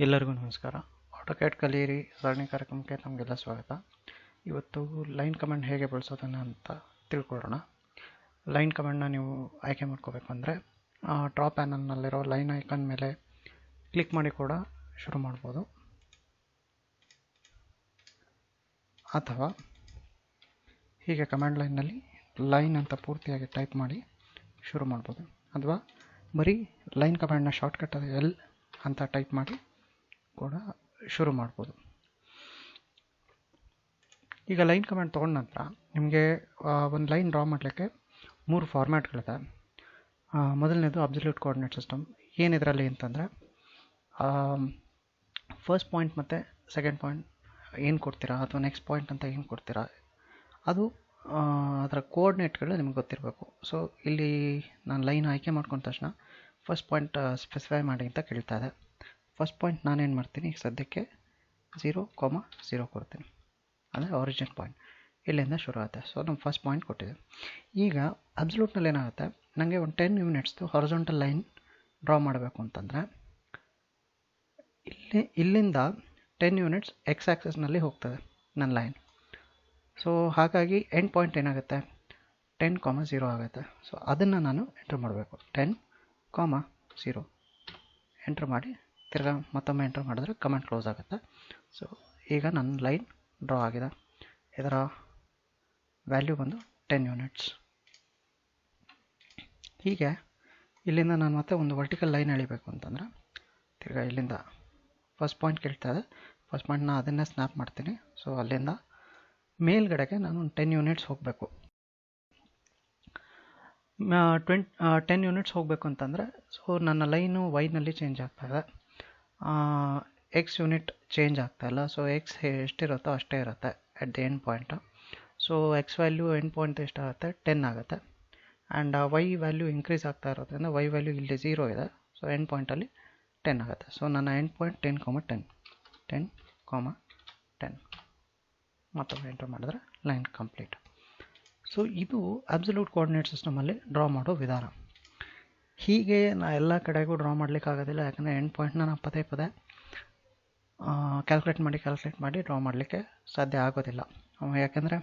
ಎಲ್ಲರಿಗೂ ನಮಸ್ಕಾರ. ಆಟೋಕ್ಯಾಡ್ ಕಲಿಯಿರಿ ಸರಣಿ ಕಾರ್ಯಕ್ರಮಕ್ಕೆ ತಮಗೆಲ್ಲ ಸ್ವಾಗತ. ಇವತ್ತು ಲೈನ್ ಕಮಾಂಡ್ ಹೇಗೆ ಬಳಸೋದನ್ನು ಅಂತ ತಿಳ್ಕೊಳ್ಳೋಣ. ಲೈನ್ ಕಮಾಂಡ್ನ ನೀವು ಆಯ್ಕೆ ಮಾಡ್ಕೋಬೇಕು ಅಂದರೆ ಡ್ರಾ ಪ್ಯಾನಲ್ನಲ್ಲಿರೋ ಲೈನ್ ಐಕಾನ್ ಮೇಲೆ ಕ್ಲಿಕ್ ಮಾಡಿ ಕೂಡ ಶುರು ಮಾಡ್ಬೋದು, ಅಥವಾ ಹೀಗೆ ಕಮಾಂಡ್ ಲೈನ್ನಲ್ಲಿ ಲೈನ್ ಅಂತ ಪೂರ್ತಿಯಾಗಿ ಟೈಪ್ ಮಾಡಿ ಶುರು ಮಾಡ್ಬೋದು, ಅಥವಾ ಬರೀ ಲೈನ್ ಕಮಾಂಡ್ನ ಶಾರ್ಟ್ಕಟ್ ಎಲ್ ಅಂತ ಟೈಪ್ ಮಾಡಿ ಕೂಡ ಶುರು ಮಾಡ್ಬೋದು. ಈಗ ಲೈನ್ ಕಮಾಂಡ್ ತೊಗೊಂಡ ನಂತರ ನಿಮಗೆ ಒಂದು ಲೈನ್ ಡ್ರಾ ಮಾಡಲಿಕ್ಕೆ 3 ಫಾರ್ಮ್ಯಾಟ್ಗಳಿದೆ. ಮೊದಲನೇದು ಅಬ್ಸಲ್ಯೂಟ್ ಕೋಆರ್ಡಿನೇಟ್ ಸಿಸ್ಟಮ್. ಏನಿದರಲ್ಲಿ ಅಂತಂದರೆ ಫಸ್ಟ್ ಪಾಯಿಂಟ್ ಮತ್ತು ಸೆಕೆಂಡ್ ಪಾಯಿಂಟ್ ಏನು ಕೊಡ್ತೀರಾ, ಅಥವಾ ನೆಕ್ಸ್ಟ್ ಪಾಯಿಂಟ್ ಅಂತ ಏನು ಕೊಡ್ತೀರಾ, ಅದು ಅದರ ಕೋಆರ್ಡಿನೇಟ್ಗಳು ನಿಮಗೆ ಗೊತ್ತಿರಬೇಕು. ಸೊ ಇಲ್ಲಿ ನಾನು ಲೈನ್ ಆಯ್ಕೆ ಮಾಡ್ಕೊಂಡ ತಕ್ಷಣ ಫಸ್ಟ್ ಪಾಯಿಂಟ್ ಸ್ಪೆಸಿಫೈ ಮಾಡಿ ಅಂತ ಕೇಳ್ತಾ ಇದೆ. ಫಸ್ಟ್ ಪಾಯಿಂಟ್ ನಾನೇನು ಮಾಡ್ತೀನಿ, ಈಗ ಸದ್ಯಕ್ಕೆ 0,0 ಕೊಡ್ತೀನಿ, ಅಂದರೆ ಒರಿಜಿನ್ ಪಾಯಿಂಟ್ ಇಲ್ಲಿಂದ ಶುರು ಆಗುತ್ತೆ. ಸೊ ನಮ್ಮ ಫಸ್ಟ್ ಪಾಯಿಂಟ್ ಕೊಟ್ಟಿದೆ. ಈಗ ಅಬ್ಸಲ್ಯೂಟ್ನಲ್ಲಿ ಏನಾಗುತ್ತೆ, ನನಗೆ ಒಂದು 10 ಯೂನಿಟ್ಸ್ದು ಹಾರಿಜಾಂಟಲ್ ಲೈನ್ ಡ್ರಾ ಮಾಡಬೇಕು ಅಂತಂದರೆ ಇಲ್ಲಿಂದ 10 ಯೂನಿಟ್ಸ್ ಎಕ್ಸ್ ಆ್ಯಕ್ಸಸ್ನಲ್ಲಿ ಹೋಗ್ತದೆ ನನ್ನ ಲೈನ್. ಸೊ ಹಾಗಾಗಿ ಎಂಡ್ ಪಾಯಿಂಟ್ ಏನಾಗುತ್ತೆ, 10,0 ಆಗುತ್ತೆ. ಸೊ ಅದನ್ನು ನಾನು ಎಂಟ್ರ್ ಮಾಡಬೇಕು. 10,0 ಎಂಟ್ರ್ ಮಾಡಿ ತಿರ್ಗಾ ಮತ್ತೊಮ್ಮೆ ಎಂಟ್ರ್ ಮಾಡಿದ್ರೆ ಕಮೆಂಟ್ ಕ್ಲೋಸ್ ಆಗುತ್ತೆ. ಸೊ ಈಗ ನನ್ನ ಲೈನ್ ಡ್ರಾ ಆಗಿದೆ. ಇದರ ವ್ಯಾಲ್ಯೂ ಬಂದು 10 ಯೂನಿಟ್ಸ್. ಹೀಗೆ ಇಲ್ಲಿಂದ ನಾನು ಮತ್ತೆ ಒಂದು ವರ್ಟಿಕಲ್ ಲೈನ್ ಎಳಿಬೇಕು ಅಂತಂದರೆ ತಿರ್ಗಾ ಇಲ್ಲಿಂದ ಫಸ್ಟ್ ಪಾಯಿಂಟ್ ಕೇಳ್ತಾ ಇದೆ. ಫಸ್ಟ್ ಪಾಯಿಂಟ್ನ ಅದನ್ನೇ ಸ್ನ್ಯಾಪ್ ಮಾಡ್ತೀನಿ. ಸೊ ಅಲ್ಲಿಂದ ಮೇಲ್ಗಡೆಗೆ ನಾನು ಒಂದು 10 ಯೂನಿಟ್ಸ್ ಹೋಗಬೇಕು. 10 ಯೂನಿಟ್ಸ್ ಹೋಗಬೇಕು ಅಂತಂದರೆ ಸೊ ನನ್ನ ಲೈನು ವೈನಲ್ಲಿ ಚೇಂಜ್ ಆಗ್ತಾಯಿದೆ, ಎಕ್ಸ್ ಯೂನಿಟ್ ಚೇಂಜ್ ಆಗ್ತಾಯಿಲ್ಲ. ಸೊ ಎಕ್ಸ್ ಎಷ್ಟಿರುತ್ತೋ ಅಷ್ಟೇ ಇರುತ್ತೆ at the end point. So X value end point ಎಷ್ಟಾಗುತ್ತೆ, 10 ಆಗುತ್ತೆ. ಆ್ಯಂಡ್ ವೈ ವ್ಯಾಲ್ಯೂ ಇನ್ಕ್ರೀಸ್ ಆಗ್ತಾ ಇರೋದ್ರಿಂದ ವೈ ವ್ಯಾಲ್ಯೂ ಇಲ್ಲಿ 0 ಇದೆ. ಸೊ ಎಂಡ್ ಪಾಯಿಂಟಲ್ಲಿ 10 ಆಗುತ್ತೆ. ಸೊ ನನ್ನ ಎಂಡ್ ಪಾಯಿಂಟ್ 10,10 ಮತ್ತೊಮ್ಮೆ ಎಂಟರ್ ಮಾಡಿದ್ರೆ ಲೈನ್ ಕಂಪ್ಲೀಟ್. ಸೊ ಇದು ಅಬ್ಸಲ್ಯೂಟ್ ಕೋಆರ್ಡಿನೇಟ್ ಸಿಸ್ಟಮಲ್ಲಿ ಡ್ರಾ ಮಾಡೋ ವಿಧಾನ. ಹೀಗೆ ಎಲ್ಲ ಕಡೆಗೂ ಡ್ರಾ ಮಾಡಲಿಕ್ಕಾಗೋದಿಲ್ಲ, ಯಾಕಂದರೆ ಎಂಡ್ ಪಾಯಿಂಟ್ನ ನಾನು ಪದೇ ಕ್ಯಾಲ್ಕುಲೇಟ್ ಮಾಡಿ ಡ್ರಾ ಮಾಡಲಿಕ್ಕೆ ಸಾಧ್ಯ ಆಗೋದಿಲ್ಲ. ಯಾಕೆಂದರೆ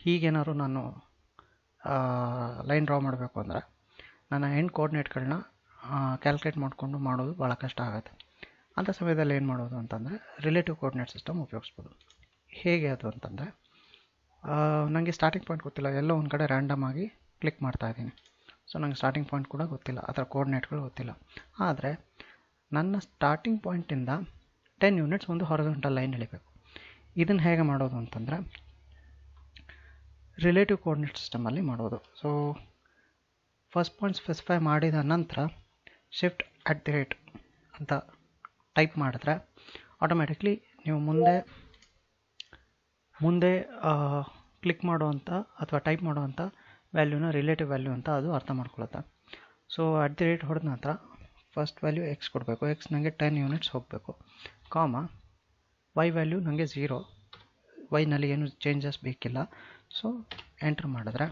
ಹೀಗೇನಾದ್ರು ನಾನು ಲೈನ್ ಡ್ರಾ ಮಾಡಬೇಕು ಅಂದರೆ ನನ್ನ ಎಂಡ್ ಕೋಆರ್ಡಿನೇಟ್ಗಳನ್ನ ಕ್ಯಾಲ್ಕುಲೇಟ್ ಮಾಡಿಕೊಂಡು ಮಾಡೋದು ಭಾಳ ಕಷ್ಟ ಆಗುತ್ತೆ. ಅಂಥ ಸಮಯದಲ್ಲಿ ಏನು ಮಾಡೋದು ಅಂತಂದರೆ ರಿಲೇಟಿವ್ ಕೋಆರ್ಡಿನೇಟ್ ಸಿಸ್ಟಮ್ ಉಪಯೋಗಿಸ್ಬೋದು. ಹೇಗೆ ಅದು ಅಂತಂದರೆ, ನನಗೆ ಸ್ಟಾರ್ಟಿಂಗ್ ಪಾಯಿಂಟ್ ಗೊತ್ತಿಲ್ಲ, ಎಲ್ಲೋ ಒಂದು ಕಡೆ ರ್ಯಾಂಡಮ್ ಆಗಿ ಕ್ಲಿಕ್ ಮಾಡ್ತಾಯಿದ್ದೀನಿ. ಸೊ ನನಗೆ ಸ್ಟಾರ್ಟಿಂಗ್ ಪಾಯಿಂಟ್ ಕೂಡ ಗೊತ್ತಿಲ್ಲ, ಅದರ ಕೋಆರ್ಡಿನೇಟ್ಗಳು ಗೊತ್ತಿಲ್ಲ. ಆದರೆ ನನ್ನ ಸ್ಟಾರ್ಟಿಂಗ್ ಪಾಯಿಂಟಿಂದ 10 ಯೂನಿಟ್ಸ್ ಒಂದು ಹಾರಿಜಾಂಟಲ್ ಲೈನ್ ಎಳಿಬೇಕು. ಇದನ್ನು ಹೇಗೆ ಮಾಡೋದು ಅಂತಂದರೆ ರಿಲೇಟಿವ್ ಕೋಆರ್ಡಿನೇಟ್ ಸಿಸ್ಟಮಲ್ಲಿ ಮಾಡೋದು. ಸೊ ಫಸ್ಟ್ ಪಾಯಿಂಟ್ ಸ್ಪೆಸಿಫೈ ಮಾಡಿದ ನಂತರ ಶಿಫ್ಟ್ @ ಅಂತ ಟೈಪ್ ಮಾಡಿದ್ರೆ ಆಟೋಮ್ಯಾಟಿಕ್ಲಿ ನೀವು ಮುಂದೆ ಕ್ಲಿಕ್ ಮಾಡುವಂಥ ಅಥವಾ ಟೈಪ್ ಮಾಡುವಂಥ ವ್ಯಾಲ್ಯೂನ ರಿಲೇಟಿವ್ ವ್ಯಾಲ್ಯೂ ಅಂತ ಅದು ಅರ್ಥ ಮಾಡ್ಕೊಳ್ಳುತ್ತೆ. ಸೊ @ ಹೊಡೆದ ನಂತರ ಫಸ್ಟ್ ವ್ಯಾಲ್ಯೂ ಎಕ್ಸ್ ಕೊಡಬೇಕು. ಎಕ್ಸ್ ನನಗೆ 10 ಯೂನಿಟ್ಸ್ ಹೋಗಬೇಕು, ವೈ ವ್ಯಾಲ್ಯೂ ನನಗೆ 0, ವೈನಲ್ಲಿ ಏನು ಚೇಂಜಸ್ ಬೇಕಿಲ್ಲ. ಸೊ ಎಂಟ್ರ್ ಮಾಡಿದ್ರೆ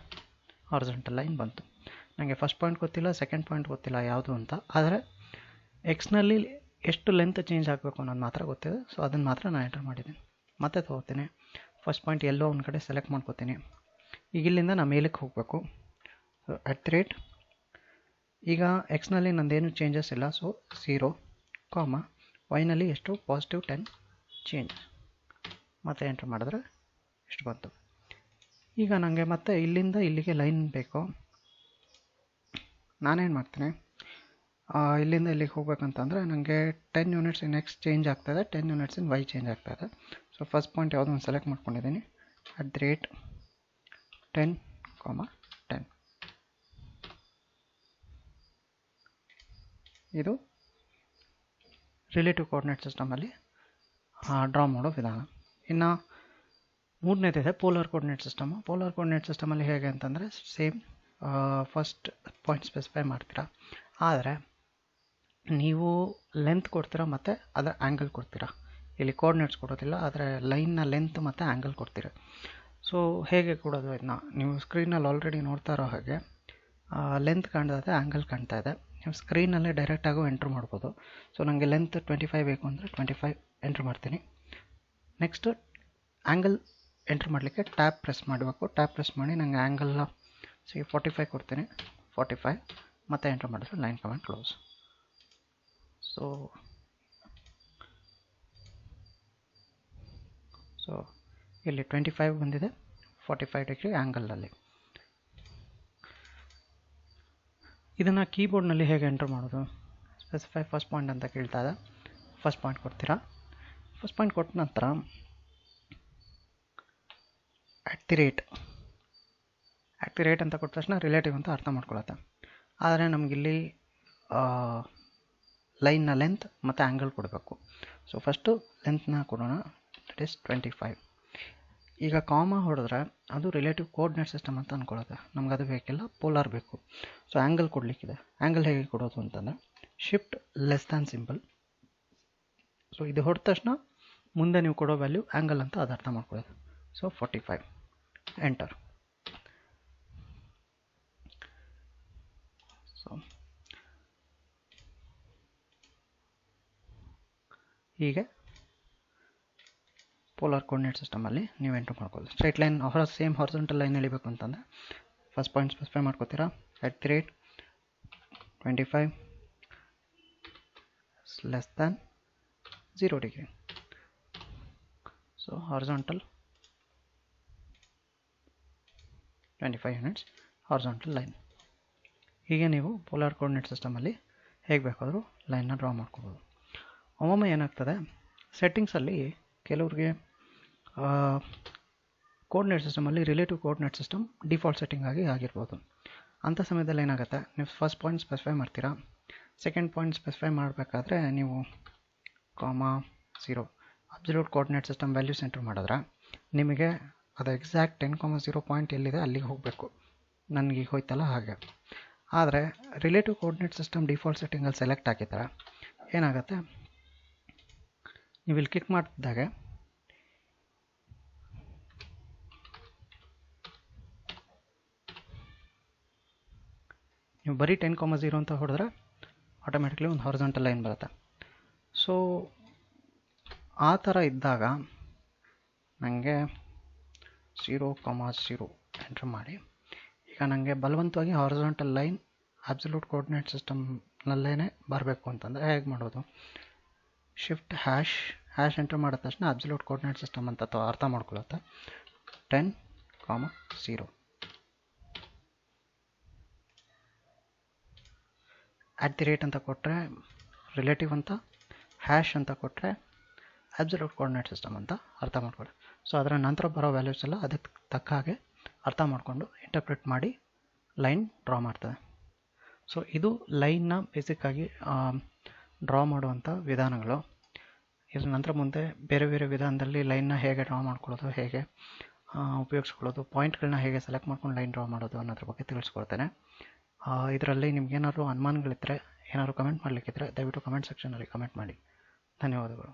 ಹಾರಿಜಾಂಟಲ್ ಲೈನ್ ಬಂತು. ನನಗೆ ಫಸ್ಟ್ ಪಾಯಿಂಟ್ ಗೊತ್ತಿಲ್ಲ, ಸೆಕೆಂಡ್ ಪಾಯಿಂಟ್ ಗೊತ್ತಿಲ್ಲ ಯಾವುದು ಅಂತ, ಆದರೆ ಎಕ್ಸ್ನಲ್ಲಿ ಎಷ್ಟು ಲೆಂತ್ ಚೇಂಜ್ ಆಗಬೇಕು ಅನ್ನೋದು ಮಾತ್ರ ಗೊತ್ತಿದೆ. ಸೊ ಅದನ್ನು ಮಾತ್ರ ನಾನು ಎಂಟ್ರ್ ಮಾಡಿದ್ದೀನಿ. ಮತ್ತೆ ತೊಗೋತೀನಿ, ಫಸ್ಟ್ ಪಾಯಿಂಟ್ ಎಲ್ಲೋ ಒಂದು ಕಡೆ ಸೆಲೆಕ್ಟ್ ಮಾಡ್ಕೋತೀನಿ. ಈಗ ಇಲ್ಲಿಂದ ನಾನು ಮೇಲಕ್ಕೆ ಹೋಗಬೇಕು. @ ಈಗ ಎಕ್ಸ್ನಲ್ಲಿ ನಂದೇನು ಚೇಂಜಸ್ ಇಲ್ಲ. ಸೊ 0, ವೈನಲ್ಲಿ ಎಷ್ಟು +10 ಚೇಂಜ್, ಮತ್ತೆ ಎಂಟ್ರ್ ಮಾಡಿದ್ರೆ ಇಷ್ಟು ಬಂತು. ಈಗ ನನಗೆ ಮತ್ತೆ ಇಲ್ಲಿಂದ ಇಲ್ಲಿಗೆ ಲೈನ್ ಬೇಕು. ನಾನೇನು ಮಾಡ್ತೀನಿ, ಇಲ್ಲಿಂದ ಇಲ್ಲಿಗೆ ಹೋಗ್ಬೇಕಂತಂದರೆ ನನಗೆ 10 ಯೂನಿಟ್ಸ್ ಇನ್ ಎಕ್ಸ್ ಚೇಂಜ್ ಆಗ್ತಾಯಿದೆ, 10 ಯೂನಿಟ್ಸ್ ಇನ್ ವೈ ಚೇಂಜ್ ಆಗ್ತಾಯಿದೆ. ಸೊ ಫಸ್ಟ್ ಪಾಯಿಂಟ್ ಯಾವುದೋ ಒಂದು ಸೆಲೆಕ್ಟ್ ಮಾಡ್ಕೊಂಡಿದ್ದೀನಿ, @ 10,10. ಇದು ರಿಲೇಟಿವ್ ಕೋಆರ್ಡಿನೇಟ್ ಸಿಸ್ಟಮಲ್ಲಿ ಡ್ರಾ ಮಾಡೋ ವಿಧಾನ. ಇನ್ನು ಮೂರನೇದಿದೆ polar coordinate system. Polar coordinate ಸಿಸ್ಟಮಲ್ಲಿ ಹೇಗೆ ಅಂತಂದರೆ ಸೇಮ್ ಫಸ್ಟ್ ಪಾಯಿಂಟ್ ಸ್ಪೆಸಿಫೈ ಮಾಡ್ತೀರಾ, ಆದರೆ ನೀವು ಲೆಂತ್ ಕೊಡ್ತೀರಾ ಮತ್ತು ಅದರ ಆ್ಯಂಗಲ್ ಕೊಡ್ತೀರಾ. ಇಲ್ಲಿ ಕೋಆರ್ಡಿನೇಟ್ಸ್ ಕೊಡೋದಿಲ್ಲ, ಆದರೆ ಲೈನ್ನ ಲೆಂತ್ ಮತ್ತು ಆ್ಯಂಗಲ್ ಕೊಡ್ತೀರಾ. ಸೊ ಹೇಗೆ ಕೊಡೋದು ಇದನ್ನ, ನೀವು ಸ್ಕ್ರೀನಲ್ಲಿ ಆಲ್ರೆಡಿ ನೋಡ್ತಾ ಇರೋ ಹಾಗೆ ಲೆಂತ್ ಕಾಣ್ತಾ ಇದೆ, ಆ್ಯಂಗಲ್ ಕಾಣ್ತಾ ಇದೆ. ನೀವು ಸ್ಕ್ರೀನಲ್ಲೇ ಡೈರೆಕ್ಟಾಗೂ ಎಂಟ್ರ್ ಮಾಡ್ಬೋದು. ಸೊ ನನಗೆ ಲೆಂತ್ 25 ಬೇಕು ಅಂದರೆ 25 ಎಂಟ್ರ್ ಮಾಡ್ತೀನಿ. ನೆಕ್ಸ್ಟ್ ಆ್ಯಂಗಲ್ ಎಂಟ್ರ್ ಮಾಡಲಿಕ್ಕೆ ಟ್ಯಾಬ್ ಪ್ರೆಸ್ ಮಾಡಬೇಕು. ಟ್ಯಾಬ್ ಪ್ರೆಸ್ ಮಾಡಿ ನನಗೆ ಆ್ಯಂಗಲ್ನ 45 ಕೊಡ್ತೀನಿ. 45 ಮತ್ತೆ ಎಂಟ್ರ್ ಮಾಡಿದ್ರೆ ಲೈನ್ ಕಮೆಂಟ್ ಕ್ಲೋಸ್. ಸೊ ಇಲ್ಲಿ 25 ಬಂದಿದೆ 45 ಡಿಗ್ರಿ ಆ್ಯಂಗಲಲ್ಲಿ. ಇದನ್ನು ಕೀಬೋರ್ಡ್ನಲ್ಲಿ ಹೇಗೆ ಎಂಟ್ರ್ ಮಾಡೋದು? ಸ್ಪೆಸಿಫೈ ಫಸ್ಟ್ ಪಾಯಿಂಟ್ ಅಂತ ಕೇಳ್ತಾ ಇದೆ. ಫಸ್ಟ್ ಪಾಯಿಂಟ್ ಕೊಡ್ತೀರಾ. ಫಸ್ಟ್ ಪಾಯಿಂಟ್ ಕೊಟ್ಟ ನಂತರ @ ರೇಟ್ ಅಂತ ಕೊಟ್ಟ ತಕ್ಷಣ ರಿಲೇಟಿವ್ ಅಂತ ಅರ್ಥ ಮಾಡ್ಕೊಳತ್ತೆ. ಆದರೆ ನಮಗಿಲ್ಲಿ ಲೈನ್ನ ಲೆಂತ್ ಮತ್ತು ಆ್ಯಂಗಲ್ ಕೊಡಬೇಕು. ಸೊ ಫಸ್ಟು ಲೆಂತ್ನ ಕೊಡೋಣ, ದಟ್ ಈಸ್ 25. ಈಗ ಕಾಮ ಹೊಡೆದ್ರೆ ಅದು ರಿಲೇಟಿವ್ ಕೋಆರ್ಡಿನೇಟ್ ಸಿಸ್ಟಮ್ ಅಂತ ಅಂದ್ಕೊಳ್ಳುತ್ತೆ. ನಮ್ಗೆ ಅದು ಬೇಕಿಲ್ಲ, ಪೋಲಾರ್ ಬೇಕು. So angle ಕೊಡಲಿಕ್ಕಿದೆ. ಆ್ಯಂಗಲ್ ಹೇಗೆ ಕೊಡೋದು ಅಂತಂದರೆ shift less than symbol. So ಇದು ಹೊಡೆದ ತಕ್ಷಣ ಮುಂದೆ ನೀವು ಕೊಡೋ ವ್ಯಾಲ್ಯೂ ಆ್ಯಂಗಲ್ ಅಂತ ಅದು ಅರ್ಥ ಮಾಡ್ಕೊಳ್ಳೋದು. So 45 enter. ಸೊ ಹೀಗೆ ಪೋಲಾರ್ ಕೋಆರ್ಡಿನೇಟ್ ಸಿಸ್ಟಮಲ್ಲಿ ನೀವು ಎಂಟ್ರ್ ಮಾಡ್ಕೊಳ್ಳಿ. Straight line same horizontal line ಎಳಿಬೇಕು ಅಂತಂದರೆ ಫಸ್ಟ್ ಪಾಯಿಂಟ್ ಸ್ಪೆಸಿಫೈ ಮಾಡ್ಕೋತೀರಾ. @ 25 less than 0 degree. So horizontal 25 units horizontal line. ಹೀಗೆ ನೀವು ಪೋಲಾರ್ ಕೋಆರ್ಡಿನೇಟ್ ಸಿಸ್ಟಮಲ್ಲಿ ಹೇಗೆ ಬೇಕಾದರೂ ಲೈನ್ನ ಡ್ರಾ ಮಾಡ್ಕೋಬೋದು. ಒಮ್ಮೊಮ್ಮೆ ಏನಾಗ್ತದೆ, ಸೆಟ್ಟಿಂಗ್ಸಲ್ಲಿ ಕೆಲವ್ರಿಗೆ ಕೋಆರ್ಡಿನೇಟ್ ಸಿಸ್ಟಮಲ್ಲಿ relative coordinate system default setting ಆಗಿರ್ಬೋದು. ಅಂಥ ಸಮಯದಲ್ಲಿ ಏನಾಗುತ್ತೆ, ನೀವು ಫಸ್ಟ್ ಪಾಯಿಂಟ್ ಸ್ಪೆಸಿಫೈ ಮಾಡ್ತೀರಾ. ಸೆಕೆಂಡ್ ಪಾಯಿಂಟ್ ಸ್ಪೆಸಿಫೈ ಮಾಡಬೇಕಾದ್ರೆ ನೀವು (0) absolute coordinate system values enter ಮಾಡಿದ್ರೆ ನಿಮಗೆ ಅದು ಎಕ್ಸಾಕ್ಟ್ 10,0 ಪಾಯಿಂಟ್ ಎಲ್ಲಿದೆ ಅಲ್ಲಿಗೆ ಹೋಗಬೇಕು. ನನಗೀಗ ಹೋಯ್ತಲ್ಲ ಹಾಗೆ. ಆದರೆ ರಿಲೇಟಿವ್ ಕೋಆರ್ಡಿನೇಟ್ ಸಿಸ್ಟಮ್ ಡಿಫಾಲ್ಟ್ ಸೆಟ್ಟಿಂಗಲ್ಲಿ ಸೆಲೆಕ್ಟ್ ಆಗಿದ್ದರೆ ಏನಾಗುತ್ತೆ, ನೀವು ಇಲ್ಲಿ ಕ್ಲಿಕ್ ಮಾಡ್ತಿದ್ದಾಗೆ ನೀವು ಬರೀ 10,0 ಅಂತ ಹೊಡೆದ್ರೆ ಆಟೋಮೆಟಿಕ್ಲಿ ಒಂದು ಹಾರಿಜಾಂಟಲ್ ಲೈನ್ ಬರುತ್ತೆ. ಸೊ ಆ ಥರ ಇದ್ದಾಗ ನನಗೆ 0,0 ಎಂಟ್ರ್ ಮಾಡಿ. ಈಗ ನನಗೆ ಬಲವಂತವಾಗಿ ಹಾರಿಜಾಂಟಲ್ ಲೈನ್ ಅಬ್ಸಲ್ಯೂಟ್ ಕೋಆರ್ಡಿನೇಟ್ ಸಿಸ್ಟಮ್ನಲ್ಲೇ ಬರಬೇಕು ಅಂತಂದರೆ ಹೇಗೆ ಮಾಡೋದು? ಶಿಫ್ಟ್ ಹ್ಯಾಶ್ ಎಂಟ್ರ್ ಮಾಡಿದ ತಕ್ಷಣ ಅಬ್ಸಲ್ಯೂಟ್ ಕೋಆರ್ಡಿನೇಟ್ ಸಿಸ್ಟಮ್ ಅಂತ ಅರ್ಥ ಮಾಡ್ಕೊಳ್ಳುತ್ತೆ. 10,0 @ ಅಂತ ಕೊಟ್ಟರೆ ರಿಲೇಟಿವ್ ಅಂತ, ಹ್ಯಾಶ್ ಅಂತ ಕೊಟ್ಟರೆ ಅಬ್ಸಲ್ಯೂಟ್ ಕೋಆರ್ಡಿನೇಟ್ ಸಿಸ್ಟಮ್ ಅಂತ ಅರ್ಥ ಮಾಡ್ಕೊಳ್ಳಿ. ಸೊ ಅದರ ನಂತರ ಬರೋ ವ್ಯಾಲ್ಯೂಸ್ ಎಲ್ಲ ಅದಕ್ಕೆ ತಕ್ಕ ಹಾಗೆ ಅರ್ಥ ಮಾಡಿಕೊಂಡು ಇಂಟರ್ಪ್ರಿಟ್ ಮಾಡಿ ಲೈನ್ ಡ್ರಾ ಮಾಡ್ತದೆ. ಸೊ ಇದು ಲೈನ್ನ ಬೇಸಿಕ್ಕಾಗಿ ಡ್ರಾ ಮಾಡುವಂಥ ವಿಧಾನಗಳು. ಇದ್ರ ನಂತರ ಮುಂದೆ ಬೇರೆ ಬೇರೆ ವಿಧಾನದಲ್ಲಿ ಲೈನ್ನ ಹೇಗೆ ಡ್ರಾ ಮಾಡ್ಕೊಳ್ಳೋದು, ಹೇಗೆ ಉಪಯೋಗಿಸ್ಕೊಳ್ಳೋದು, ಪಾಯಿಂಟ್ಗಳನ್ನ ಹೇಗೆ ಸೆಲೆಕ್ಟ್ ಮಾಡ್ಕೊಂಡು ಲೈನ್ ಡ್ರಾ ಮಾಡೋದು ಅನ್ನೋದ್ರ ಬಗ್ಗೆ ತಿಳಿಸ್ಕೊಡ್ತೇನೆ. ಇದರಲ್ಲಿ ನಿಮ್ಗೇನಾದ್ರು ಅನುಮಾನಗಳಿದ್ದರೆ, ಏನಾದ್ರು ಕಮೆಂಟ್ ಮಾಡಲಿಕ್ಕಿದ್ರೆ ದಯವಿಟ್ಟು ಕಮೆಂಟ್ ಸೆಕ್ಷನಲ್ಲಿ ಕಮೆಂಟ್ ಮಾಡಿ. ಧನ್ಯವಾದಗಳು.